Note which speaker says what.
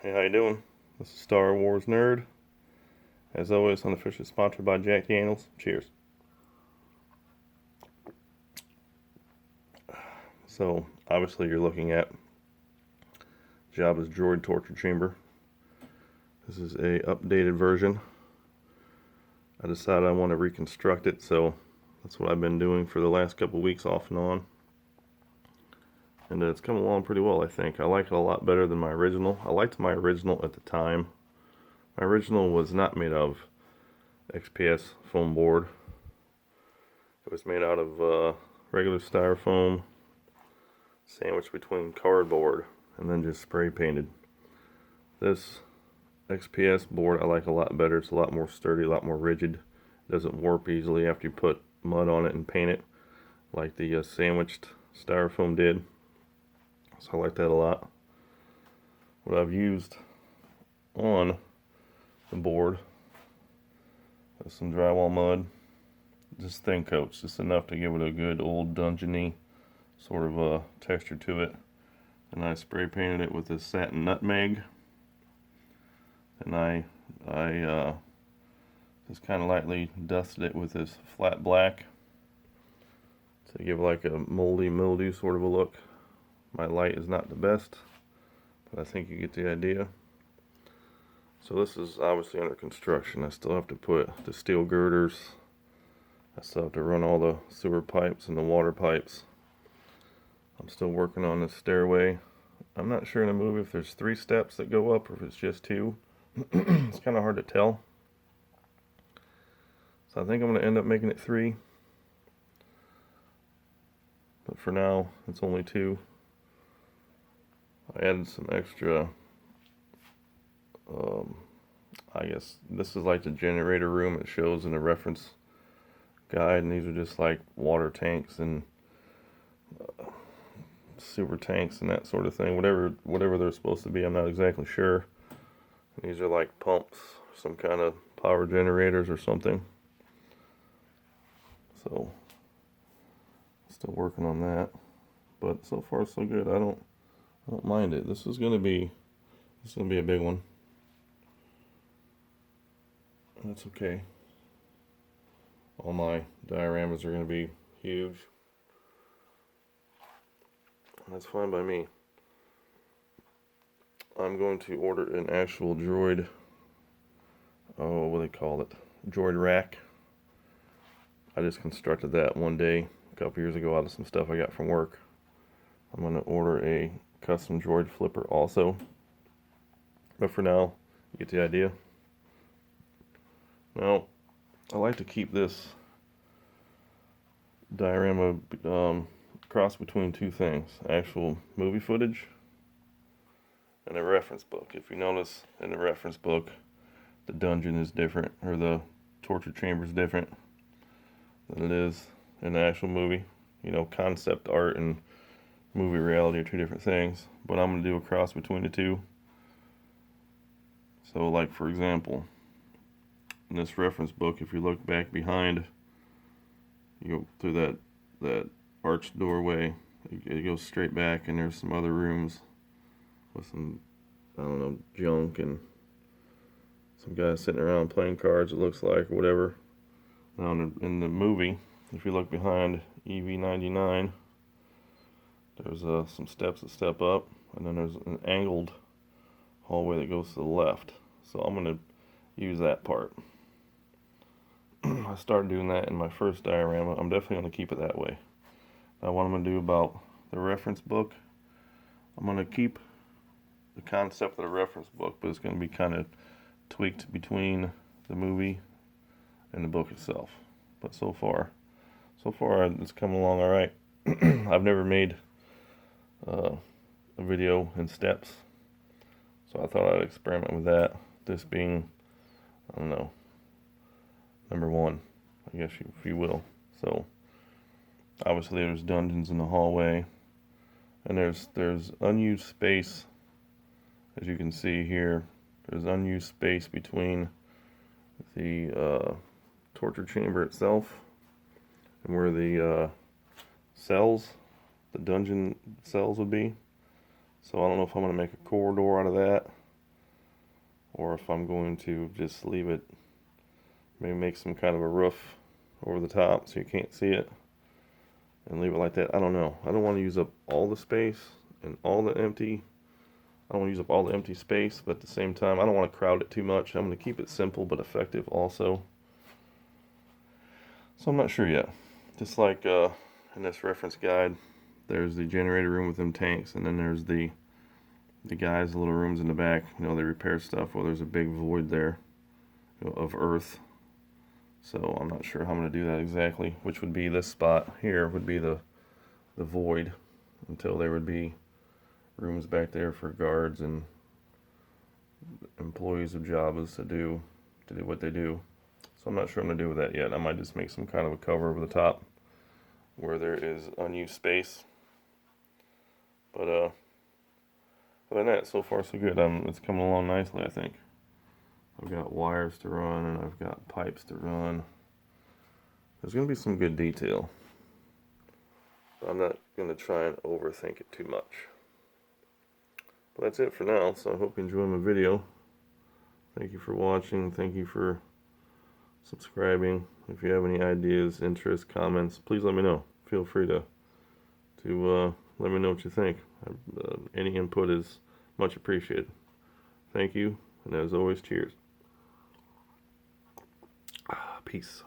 Speaker 1: Hey, how you doing? This is Star Wars Nerd. As always, unofficially sponsored by Jack Daniels. Cheers. So, obviously you're looking at Jabba's Droid Torture Chamber. This is a updated version. I decided I want to reconstruct it, so that's what I've been doing for the last couple weeks off and on. And it's come along pretty well, I think. I like it a lot better than my original. I liked my original at the time. My original was not made of XPS foam board. It was made out of regular styrofoam, sandwiched between cardboard, and then just spray painted. This XPS board I like a lot better. It's a lot more sturdy, a lot more rigid. It doesn't warp easily after you put mud on it and paint it like the sandwiched styrofoam did. So I like that a lot. What I've used on the board is some drywall mud, just thin coats, just enough to give it a good old dungeony sort of texture to it. And I spray painted it with this satin nutmeg, and I just kind of lightly dusted it with this flat black to give like a moldy mildew sort of a look. My light is not the best, but I think you get the idea. So this is obviously under construction. I still have to put the steel girders. I still have to run all the sewer pipes and the water pipes. I'm still working on this stairway. I'm not sure in the movie if there's 3 steps that go up or if it's just 2. It's kind of hard to tell. So I think I'm going to end up making it 3. But for now, it's only 2. I added some extra, I guess this is like the generator room it shows in the reference guide, and these are just like water tanks and sewer tanks and that sort of thing. Whatever they're supposed to be, I'm not exactly sure. And these are like pumps, some kind of power generators or something. So, still working on that. But so far so good. I don't mind it. This is gonna be a big one. That's okay. All my dioramas are gonna be huge. That's fine by me. I'm going to order an actual droid, what do they call it? Droid rack. I just constructed that one day a couple years ago out of some stuff I got from work. I'm going to order a custom droid flipper also. But for now, you get the idea. Now, I like to keep this diorama cross between 2 things: actual movie footage and a reference book. If you notice in the reference book, the dungeon is different, or the torture chamber is different than it is in the actual movie. You know, concept art and movie reality are 2 different things, but I'm going to do a cross between the 2. So, like for example, in this reference book, if you look back behind, you go through that arched doorway, it goes straight back, and there's some other rooms with some, I don't know, junk and some guys sitting around playing cards, it looks like, or whatever. Now in the movie, if you look behind EV99, there's some steps that step up, and then there's an angled hallway that goes to the left. So I'm going to use that part. I started doing that in my first diorama. I'm definitely going to keep it that way. Now what I'm going to do about the reference book, I'm going to keep the concept of the reference book, but it's going to be kind of tweaked between the movie and the book itself. But so far it's coming along all right. I've never made a video in steps, so I thought I'd experiment with that. This being, I don't know, number 1, I guess if you will. So obviously there's dungeons in the hallway, and there's unused space. As you can see here, there's unused space between the torture chamber itself and where the cells, the dungeon cells would be. So I don't know if I'm going to make a corridor out of that or if I'm going to just leave it, maybe make some kind of a roof over the top so you can't see it, and leave it like that. I don't know. I don't want to use up all the space and all the empty. I don't want to use up all the empty space, but at the same time, I don't want to crowd it too much. I'm going to keep it simple but effective also. So I'm not sure yet. Just like in this reference guide, there's the generator room with them tanks, and then there's the guys, the little rooms in the back. You know, they repair stuff. Well, there's a big void there, you know, of earth. So I'm not sure how I'm going to do that exactly. Which would be this spot here would be the void, until there would be rooms back there for guards and employees of Jabba's to do what they do. So I'm not sure what I'm going to do with that yet. I might just make some kind of a cover over the top where there is unused space. But other than that, so far so good. It's coming along nicely, I think. I've got wires to run and I've got pipes to run. There's going to be some good detail. But I'm not going to try and overthink it too much. But that's it for now, so I hope you enjoyed my video. Thank you for watching. Thank you for subscribing. If you have any ideas, interests, comments, please let me know. Feel free to let me know what you think. Any input is much appreciated. Thank you, and as always, cheers. Peace.